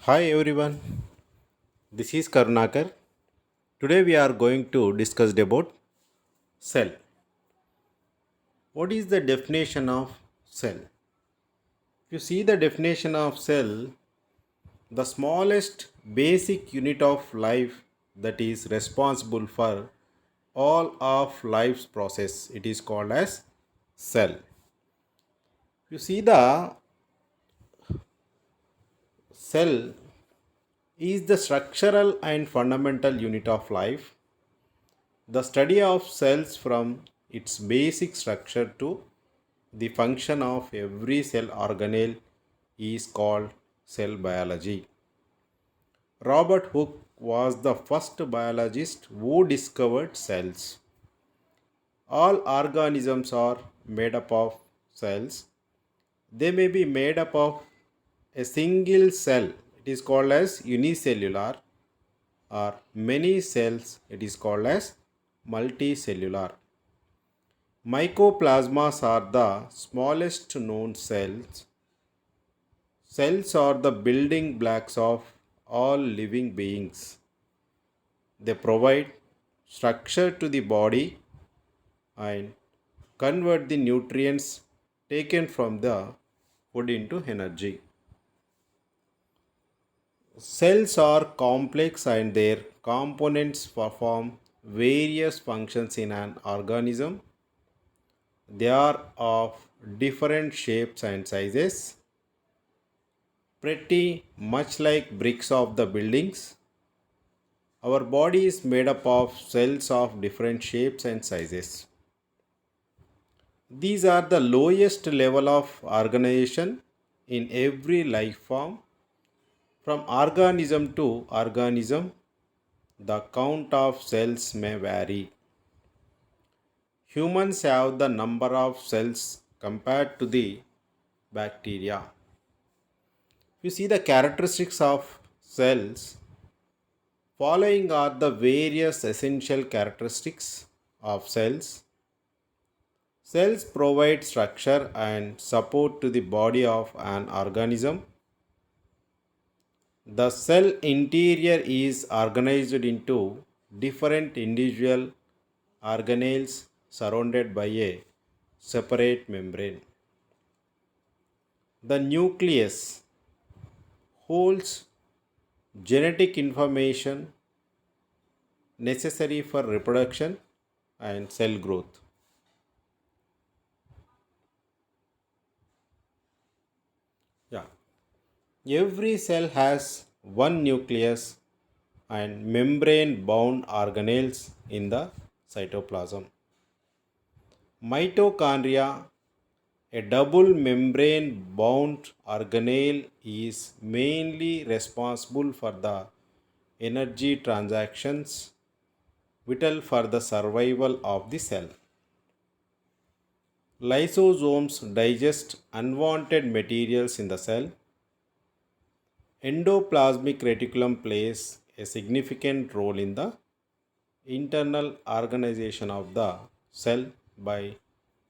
Hi everyone, this is Karunakar. Today we are going to discuss about cell. What is the definition of cell? If you see the definition of cell, the smallest basic unit of life that is responsible for all of life's process, it is called as cell. You see the cell is the structural and fundamental unit of life. The study of cells from its basic structure to the function of every cell organelle is called cell biology. Robert Hooke was the first biologist who discovered cells. All organisms are made up of cells. They may be made up of a single cell, it is called as unicellular, or many cells, it is called as multicellular. Mycoplasmas are the smallest known cells. Cells are the building blocks of all living beings. They provide structure to the body and convert the nutrients taken from the food into energy. Cells are complex and their components perform various functions in an organism. They are of different shapes and sizes, pretty much like bricks of the buildings. Our body is made up of cells of different shapes and sizes. These are the lowest level of organization in every life form. From organism to organism, the count of cells may vary. Humans have the number of cells compared to the bacteria. You see the characteristics of cells. Following are the various essential characteristics of cells. Cells provide structure and support to the body of an organism. The cell interior is organized into different individual organelles surrounded by a separate membrane. The nucleus holds genetic information necessary for reproduction and cell growth. Yeah. Every cell has one nucleus and membrane bound organelles in the cytoplasm. Mitochondria, a double membrane bound organelle, is mainly responsible for the energy transactions vital for the survival of the cell. Lysosomes digest unwanted materials in the cell. Endoplasmic reticulum plays a significant role in the internal organization of the cell by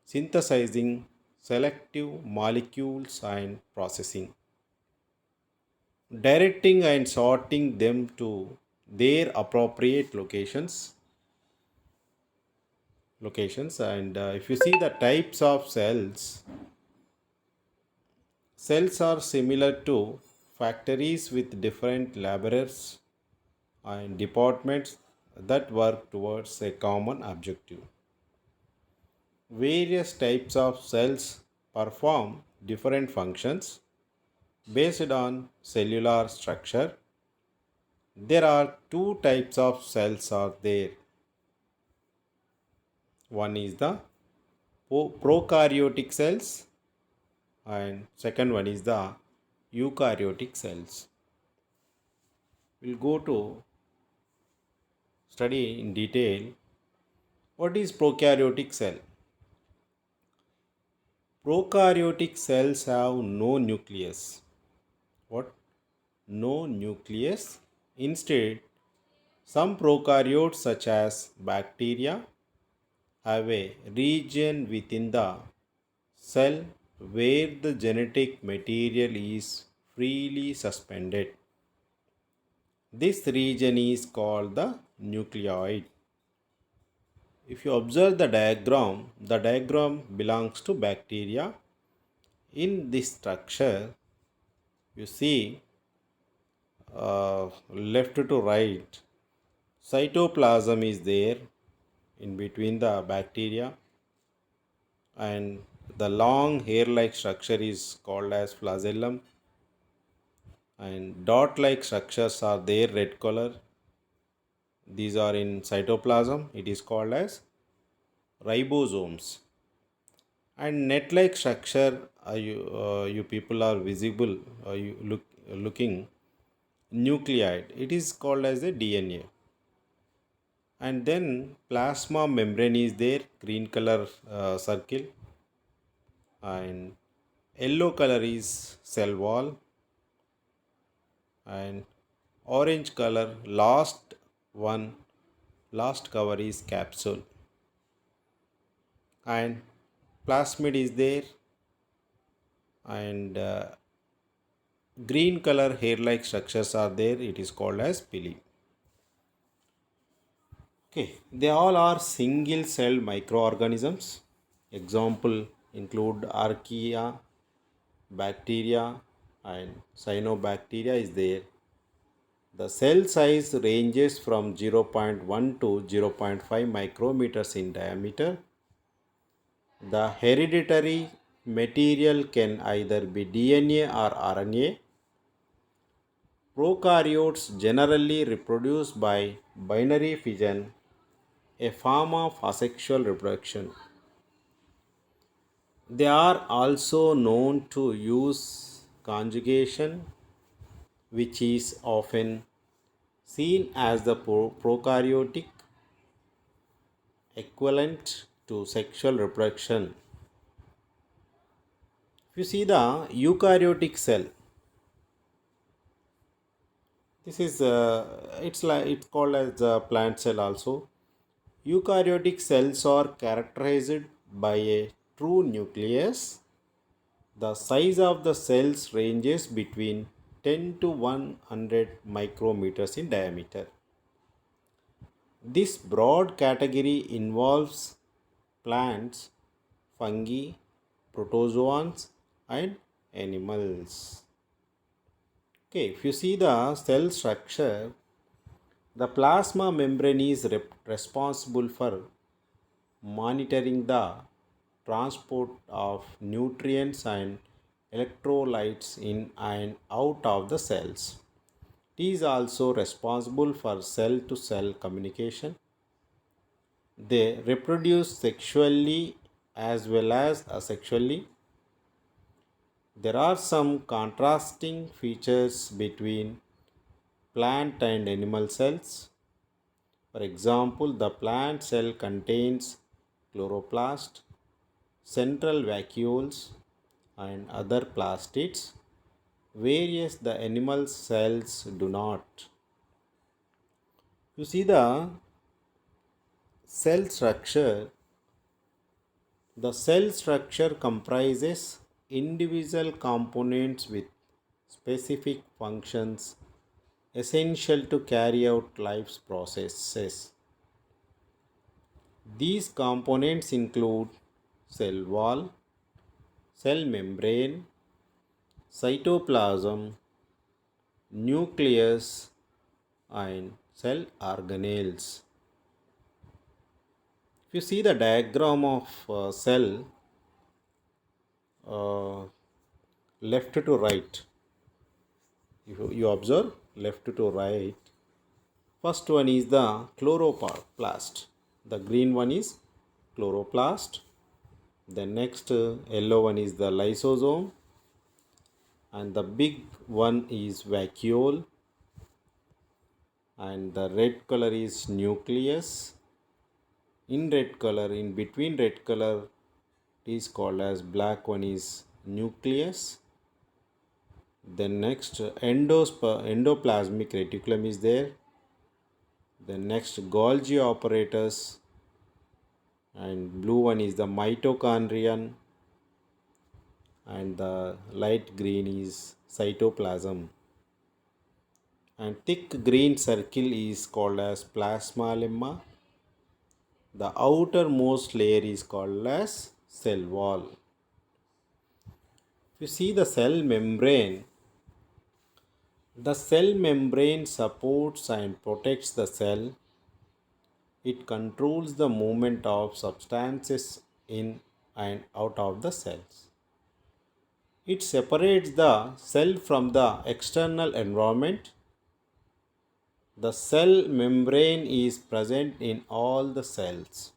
synthesizing selective molecules and processing, directing and sorting them to their appropriate locations. And if you see the types of cells, cells are similar to factories with different laborers and departments that work towards a common objective. Various types of cells perform different functions based on cellular structure. There are two types of cells are there. One is the prokaryotic cells and second one is the eukaryotic cells. We'll go to study in detail what is prokaryotic cell. Prokaryotic cells have no nucleus. What? No nucleus. Instead, some prokaryotes such as bacteria have a region within the cell where the genetic material is freely suspended. This region is called the nucleoid. If you observe the diagram belongs to bacteria. In this structure, you see left to right, cytoplasm is there in between the bacteria, and the long hair like structure is called as flagellum, and dot like structures are there red color. These are in cytoplasm, it is called as ribosomes. And net like structure, you people are visible, you looking nucleide, it is called as a DNA. And then plasma membrane is there, green color circle, and yellow color is cell wall, and orange color last cover is capsule, and plasmid is there, and green color hair like structures are there, it is called as pili. Okay, they all are single cell microorganisms. Example include archaea, bacteria, and cyanobacteria is there. The cell size ranges from 0.1 to 0.5 micrometers in diameter. The hereditary material can either be DNA or RNA. Prokaryotes generally reproduce by binary fission, a form of asexual reproduction. They are also known to use conjugation, which is often seen as the prokaryotic equivalent to sexual reproduction. If you see the eukaryotic cell, this is it's called as the plant cell also. Eukaryotic cells are characterized by a true nucleus. The size of the cells ranges between 10 to 100 micrometers in diameter. This broad category involves plants, fungi, protozoans, and animals. Okay, if you see the cell structure, the plasma membrane is responsible for monitoring the transport of nutrients and electrolytes in and out of the cells. It is also responsible for cell to cell communication. They reproduce sexually as well as asexually. There are some contrasting features between plant and animal cells. For example, the plant cell contains chloroplast, central vacuoles, and other plastids, whereas the animal cells do not. You see the cell structure. The cell structure comprises individual components with specific functions essential to carry out life's processes. These components include cell wall, cell membrane, cytoplasm, nucleus, and cell organelles. If you see the diagram of cell uh, left to right, if you observe left to right, first one is the chloroplast. The green one is chloroplast. The next yellow one is the lysosome, and the big one is vacuole, and the red color is nucleus. In red color, in between red color, it is called as black one is nucleus. Then next endoplasmic reticulum is there. Then next Golgi apparatus, and blue one is the mitochondrion, and the light green is cytoplasm. and thick green circle is called as plasma lemma. The outermost layer is called as cell wall. If you see the cell membrane supports and protects the cell. It controls the movement of substances in and out of the cells. It separates the cell from the external environment. The cell membrane is present in all the cells.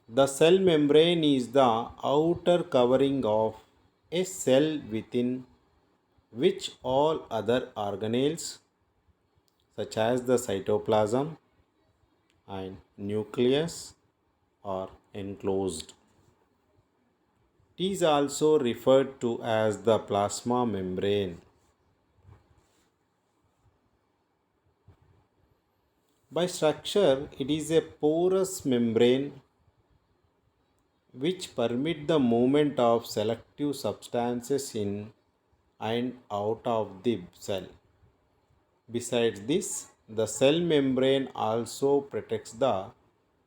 The cell membrane is the outer covering of a cell within which all other organelles, such as the cytoplasm and nucleus, are enclosed. It is also referred to as the plasma membrane. By structure, it is a porous membrane which permit the movement of selective substances in and out of the cell. Besides this, the cell membrane also protects the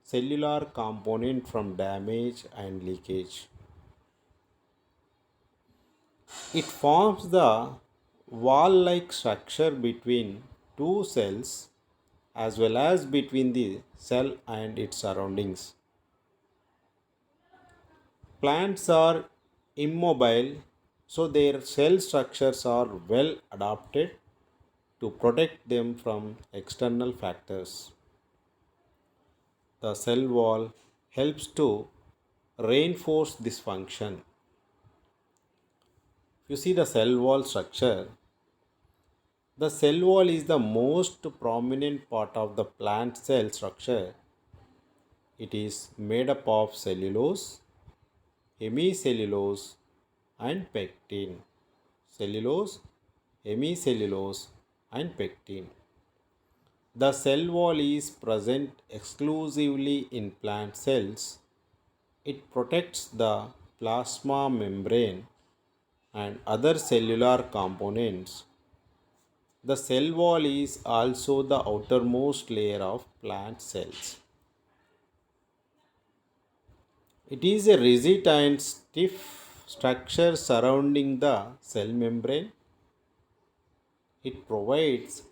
cellular component from damage and leakage. It forms the wall like structure between two cells as well as between the cell and its surroundings. Plants are immobile, so their cell structures are well adapted to protect them from external factors. The cell wall helps to reinforce this function. If you see the cell wall structure, the cell wall is the most prominent part of the plant cell structure. It is made up of cellulose, hemicellulose, and pectin. Cellulose, hemicellulose, and pectin. The cell wall is present exclusively in plant cells. It protects the plasma membrane and other cellular components. The cell wall is also the outermost layer of plant cells. It is a rigid and stiff structure surrounding the cell membrane. It provides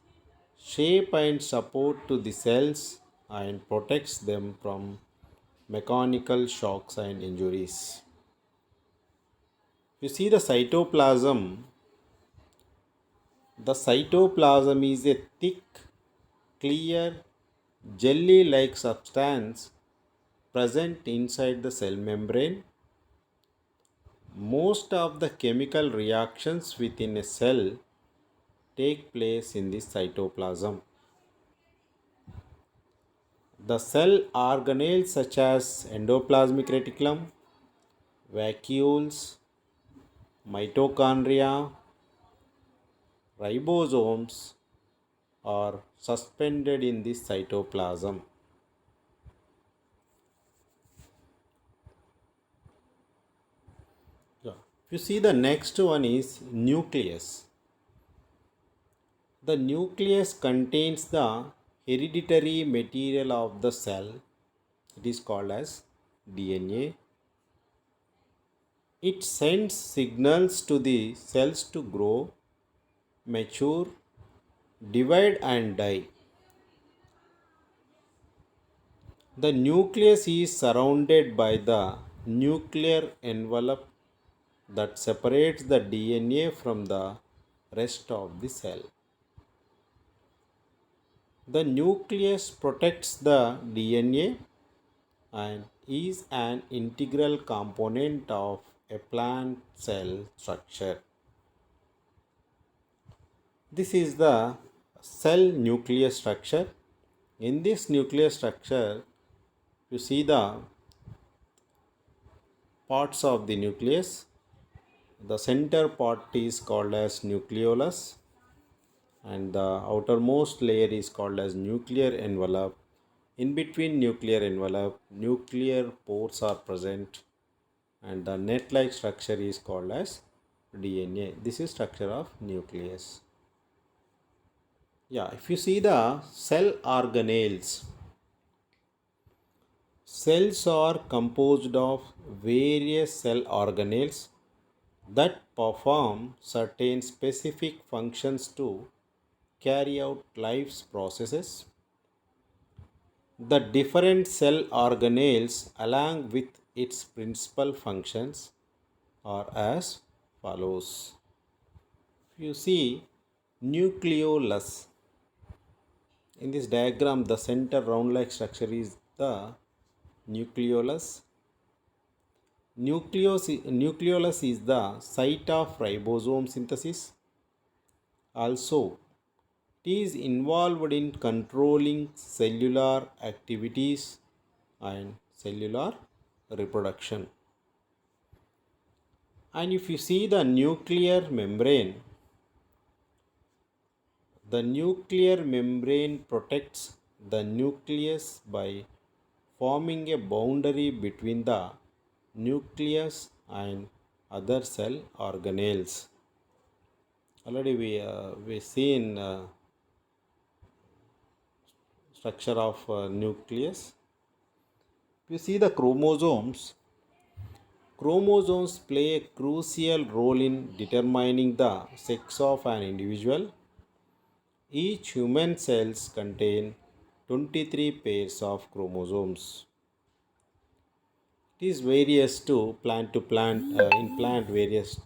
shape and support to the cells and protects them from mechanical shocks and injuries. You see the cytoplasm is a thick, clear, jelly like substance present inside the cell membrane. Most of the chemical reactions within a cell take place in the cytoplasm. The cell organelles such as endoplasmic reticulum, vacuoles, mitochondria, ribosomes are suspended in the cytoplasm. Yeah. If you see the next one is nucleus. The nucleus contains the hereditary material of the cell. It is called as DNA. It sends signals to the cells to grow, mature, divide, and die. The nucleus is surrounded by the nuclear envelope that separates the DNA from the rest of the cell. The nucleus protects the DNA and is an integral component of a plant cell structure. This is the cell nucleus structure. In this nucleus structure, you see the parts of the nucleus. The center part is called as nucleolus, and the outermost layer is called as nuclear envelope. In between nuclear envelope, nuclear pores are present, and the net-like structure is called as DNA. This is structure of nucleus. Yeah, if you see the cell organelles, cells are composed of various cell organelles that perform certain specific functions to carry out life's processes. The different cell organelles, along with its principal functions, are as follows. If you see nucleolus, in this diagram, the center round like structure is the nucleolus. Nucleolus is the site of ribosome synthesis. Also, it is involved in controlling cellular activities and cellular reproduction. And if you see the nuclear membrane protects the nucleus by forming a boundary between the nucleus and other cell organelles. Already we seen structure of nucleus. If you see the chromosomes, chromosomes play a crucial role in determining the sex of an individual. Each human cells contain 23 pairs of chromosomes. It is various to plant in plant various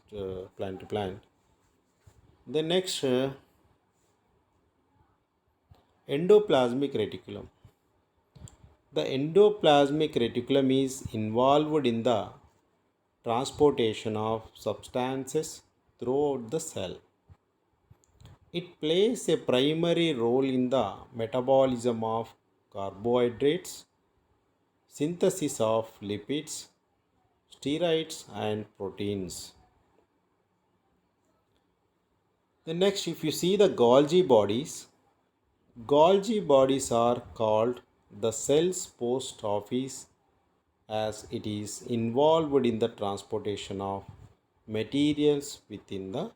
plant to plant. The next endoplasmic reticulum. The endoplasmic reticulum is involved in the transportation of substances throughout the cell. It plays a primary role in the metabolism of carbohydrates, synthesis of lipids, steroids, and proteins. The next, if you see the Golgi bodies are called the cell's post office as it is involved in the transportation of materials within the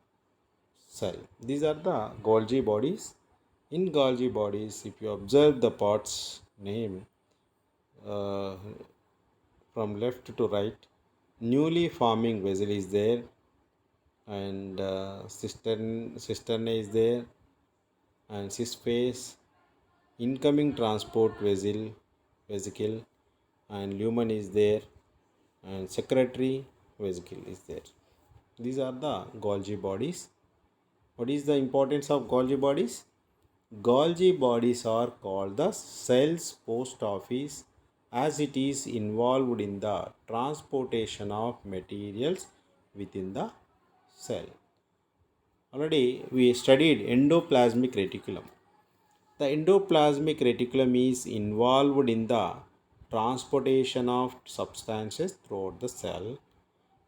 cell. These are the Golgi bodies. In Golgi bodies, if you observe the parts name uh, from left to right, newly forming vessel is there, and cistern is there, and sysphase, incoming transport vesicle, and lumen is there, and secretory vesicle is there. These are the Golgi bodies. What is the importance of Golgi bodies? Golgi bodies are called the cell's post office as it is involved in the transportation of materials within the cell. Already we studied endoplasmic reticulum. The endoplasmic reticulum is involved in the transportation of substances throughout the cell.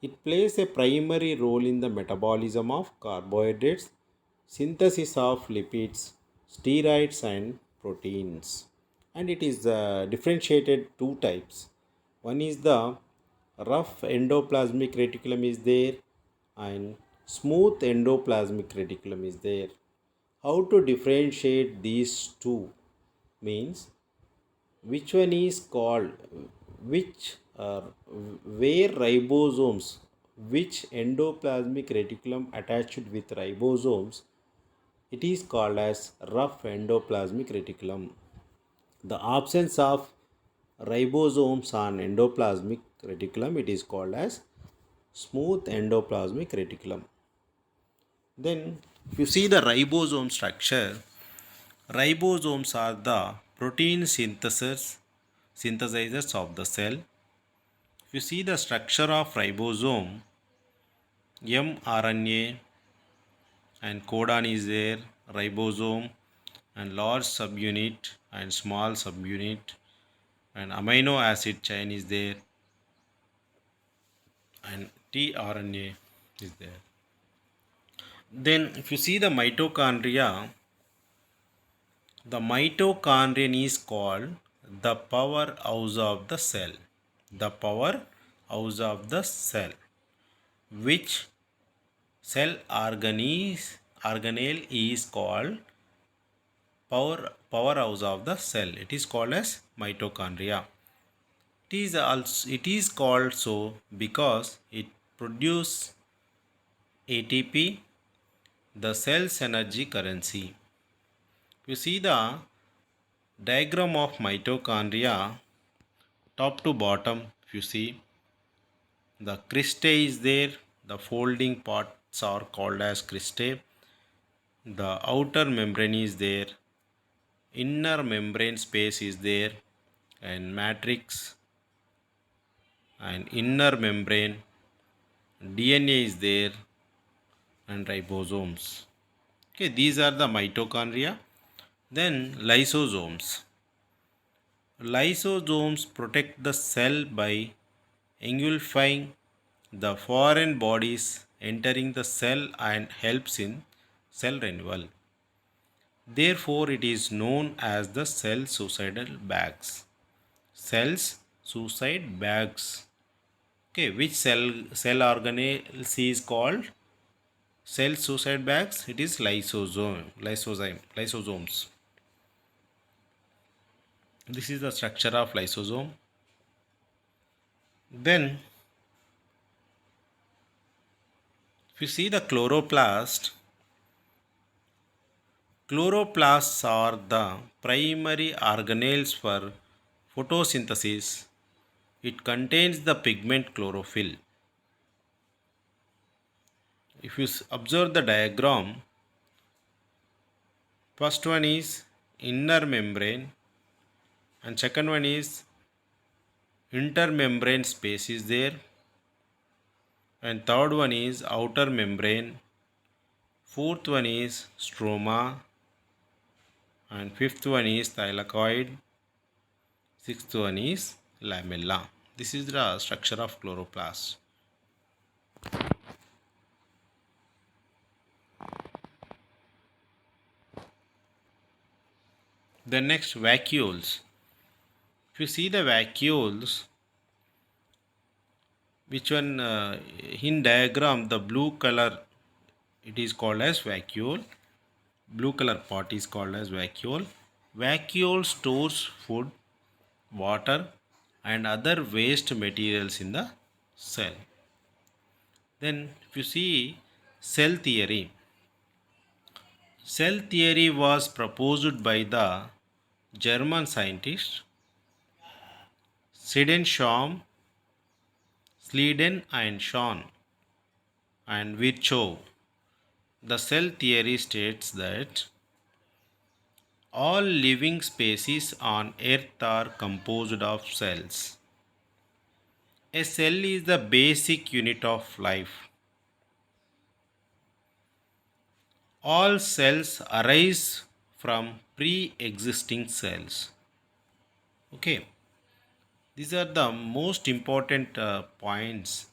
It plays a primary role in the metabolism of carbohydrates, synthesis of lipids, steroids, and proteins. And it is differentiated two types. One is the rough endoplasmic reticulum is there, and smooth endoplasmic reticulum is there. How to differentiate these two means which one is called which where ribosomes, which endoplasmic reticulum attached with ribosomes, it is called as rough endoplasmic reticulum. The absence of ribosomes on endoplasmic reticulum, it is called as smooth endoplasmic reticulum. Then if you see the ribosome structure, ribosomes are the protein synthesizers of the cell. If you see the structure of ribosome, mRNA and codon is there, ribosome and large subunit and small subunit, and amino acid chain is there, and tRNA is there. Then if you see the mitochondrion is called the powerhouse of the cell. The powerhouse of the cell, which cell organelle is called powerhouse of the cell. It is called as mitochondria. It is called so because it produces ATP, the cell's energy currency. You see the diagram of mitochondria, top to bottom. If you see, the cristae is there, the folding parts are called as cristae, the outer membrane is there, inner membrane space is there, and matrix and inner membrane, DNA is there, and ribosomes. Okay, these are the mitochondria. Then lysosomes. Lysosomes protect the cell by engulfing the foreign bodies entering the cell and helps in cell renewal. Therefore, it is known as the cell suicidal bags. Cells suicide bags. Okay, which cell organelle is called cell suicide bags? It is lysosomes. This is the structure of lysosome. Then, if you see the chloroplasts are the primary organelles for photosynthesis. It contains the pigment chlorophyll. If you observe the diagram, first one is inner membrane and second one is intermembrane space is there, and third one is outer membrane, fourth one is stroma, and fifth one is thylakoid, sixth one is lamella. This is the structure of chloroplast. The next, vacuoles. If you see the vacuoles, which one in diagram, the blue color, it is called as vacuole. Blue color part is called as vacuole. Vacuole stores food, water and other waste materials in the cell. Then if you see cell theory, cell theory was proposed by the German scientist Sleden and Schwann and Virchow. The cell theory states that all living species on earth are composed of cells. A cell is the basic unit of life. All cells arise from pre-existing cells. Okay, these are the most important points.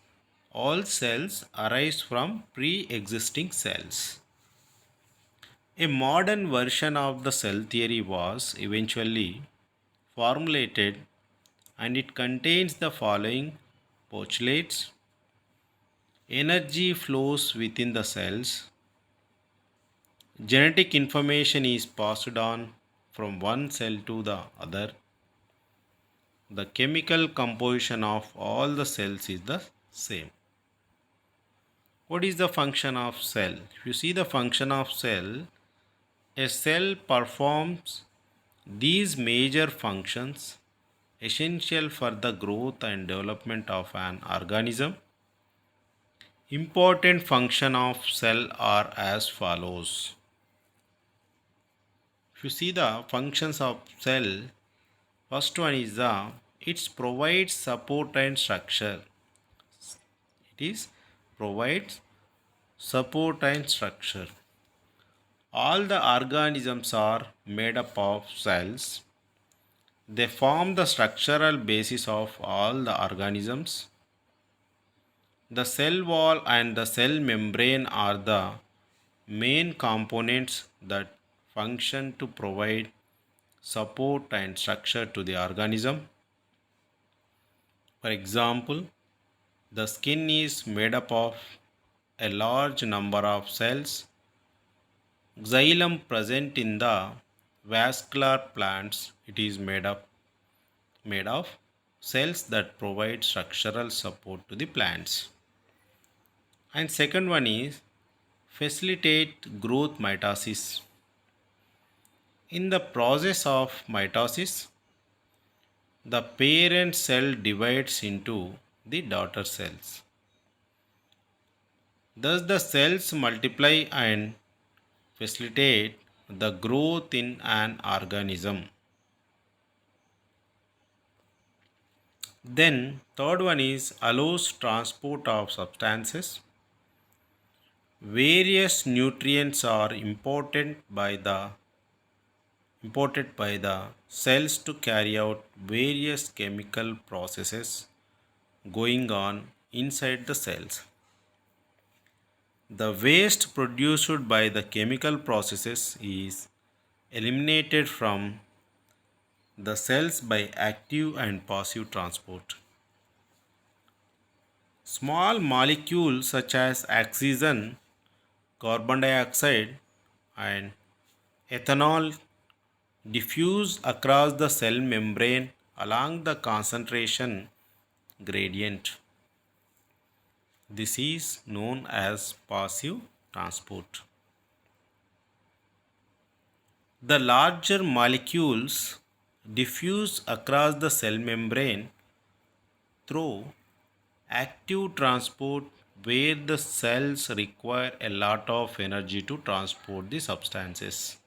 All cells arise from pre-existing cells. A modern version of the cell theory was eventually formulated, and it contains the following postulates. Energy flows within the cells. Genetic information is passed on from one cell to the other. The chemical composition of all the cells is the same. What is the function of cell? If you see the function of cell, a cell performs these major functions essential for the growth and development of an organism. Important function of cell are as follows. If you see the functions of cell, first one is it provides support and structure. It is provides support and structure. All the organisms are made up of cells. They form the structural basis of all the organisms. The cell wall and the cell membrane are the main components that function to provide support and structure to the organism. For example, the skin is made up of a large number of cells. Xylem present in the vascular plants, it is made of cells that provide structural support to the plants. And second one is facilitate growth mitosis. In the process of mitosis, the parent cell divides into the daughter cells. Thus, the cells multiply and facilitate the growth in an organism. Then, third one is allows transport of substances. Various nutrients are imported by the cells to carry out various chemical processes going on inside the cells. The waste produced by the chemical processes is eliminated from the cells by active and passive transport. Small molecules such as oxygen, carbon dioxide, and ethanol diffuse across the cell membrane along the concentration gradient. This is known as passive transport. The larger molecules diffuse across the cell membrane through active transport where the cells require a lot of energy to transport the substances.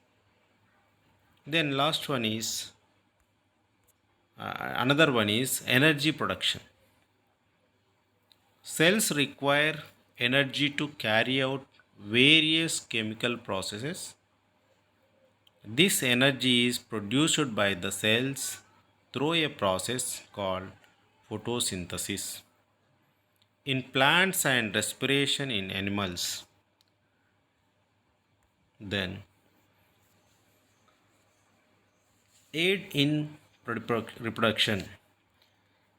Then last one is another one is energy production. Cells require energy to carry out various chemical processes. This energy is produced by the cells through a process called photosynthesis in plants and respiration in animals. Then, aid in reproduction.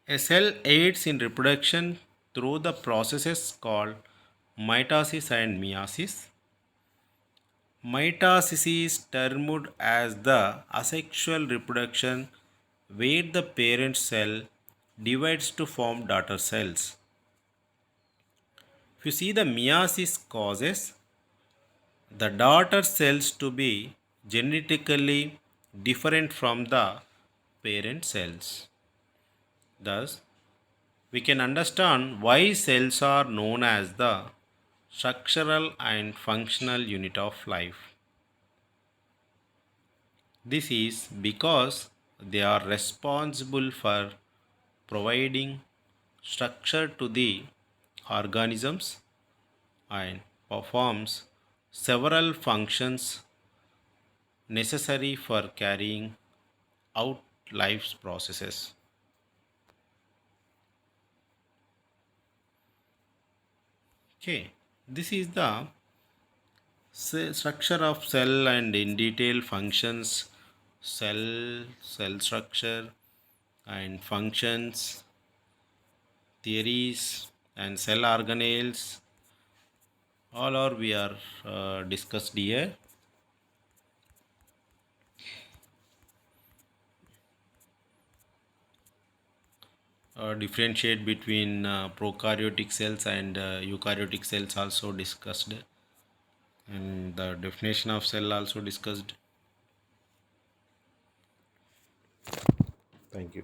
A cell aids in reproduction through the processes called mitosis and meiosis. Mitosis is termed as the asexual reproduction where the parent cell divides to form daughter cells. If you see, the meiosis causes the daughter cells to be genetically different from the parent cells. Thus, we can understand why cells are known as the structural and functional unit of life. This is because they are responsible for providing structure to the organisms and performs several functions necessary for carrying out life's processes. Okay, this is the structure of cell and in detail functions, cell structure and functions, theories and cell organelles. All are we are discussed here. Differentiate between prokaryotic cells and eukaryotic cells also discussed, and the definition of cell also discussed. Thank you.